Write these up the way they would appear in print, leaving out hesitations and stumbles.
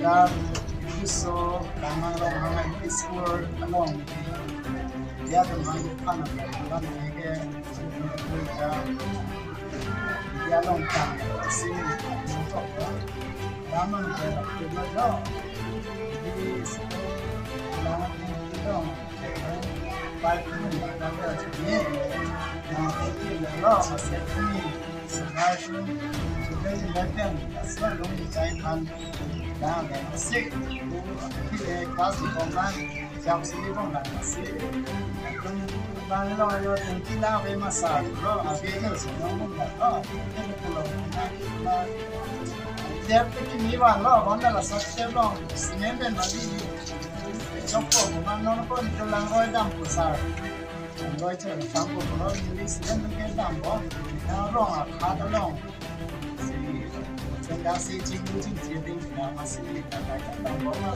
that you saw Lamang school along the other man kind of like the long time seeing Lamang is Rồi chơi tạm bộ nó đi xem cái tạm bộ nó rong à khá là long thì chúng ta sẽ chính chế định là mà sẽ là cái tạm bộ mà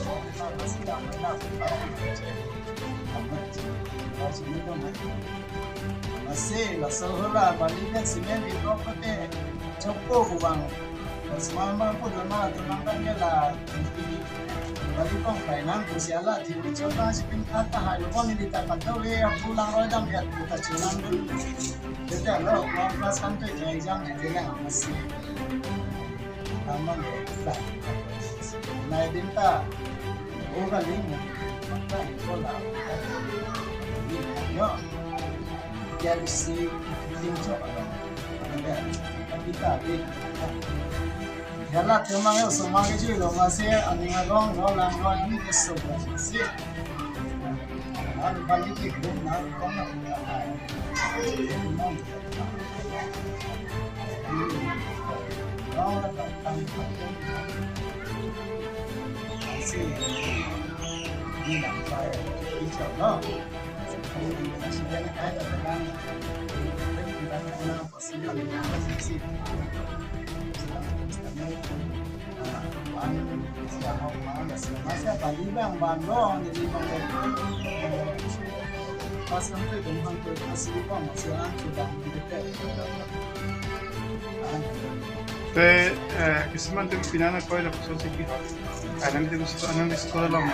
sẽ làm cái nào cũng phải nó chỉ như thế mà sẽ là sau đó là bạn đi cái xem đi có thể chụp cô của bạn mà cô đó mà tụi nó đang là bagi kong kainan kusiala di coba sipin kata hai lo ni dita kata we pulang ro dam ya kita cuman dulu kita lo kelas kan tuh exam itu lah masih aman lah nah dinta oga limu maka ikola yo jadi si tinjo ada kita di Yalla tema yo somage ju lo mase aninga rong ro lang ro ni keso mase al bali ki gum na kom na si ni na pa ni cho no si ni na ka da lang ni na pasi na si masa pagi bang bandong jadi bang pas sampai dengan ke asli bang masih sudah dekat किस्मत के पिनाना कोई ना कुछ सीखी आनंद इसको लम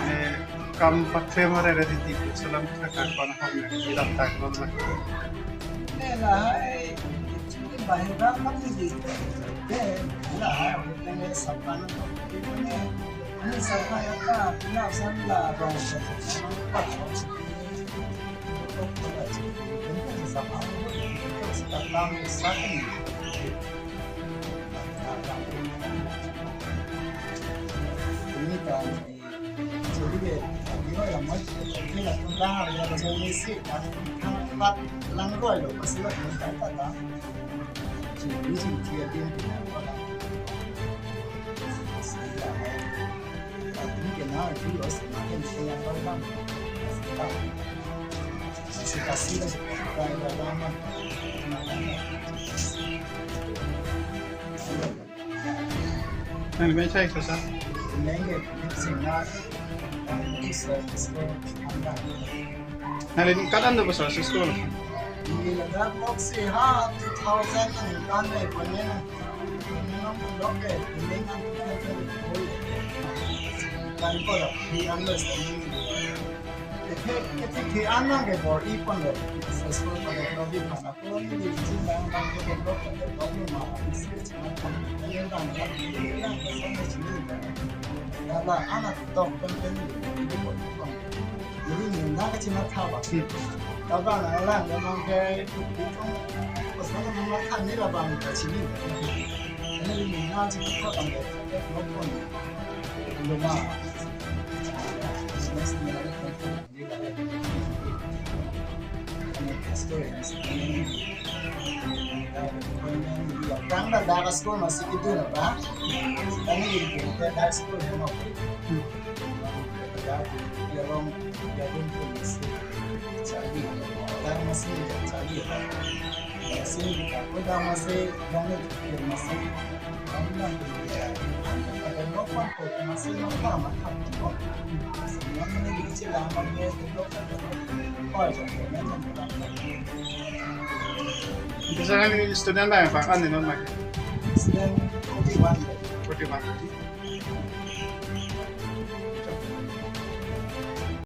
काम पत्ते मरे रहती थी सलाम का काटना हमने इलाज तक लो ना lah ini bahaya kamu di lah dengan sapan ini sapan yang tak nak sanlah dong ini kan jadi dia yang macam ni lah tentang yang macam ni sih kan langgoi loh pasti lah kita tak jadi dia dia ini kenal itu loh semakin yang orang kasih lah supaya lama Nah, ini saya susah. Ini singar bisa Nah, ini kadang tuh besar sekolah. ini dah box sih ha 2000 kan deh punya ini nak ke ini kan kan kalau di understand itu anak ke bor ipon deh sesuatu pada lebih mana kalau ini cinta kan ke bor problem mana ini kan kalau anak tok penting itu bor jadi nak cuma tahu các bạn làm cho nó cái cuộc sống nó nó khăn nhất là bằng cái chính mình nên mình làm chỉ có bằng cái nó còn đúng không Sekarang dah darah sekolah masih gitu lah pak. Sekarang ini kita darah sekolah yang mau. Ya orang polisi. Jadi, dan masih jadi, udah masih banyak masih banyak ada nopan kok masih nopan macam tu, semua ni dikecil lama dia nopan, oh jangan Itu sekarang ini student lah yang pakai ni non lagi. Student 41.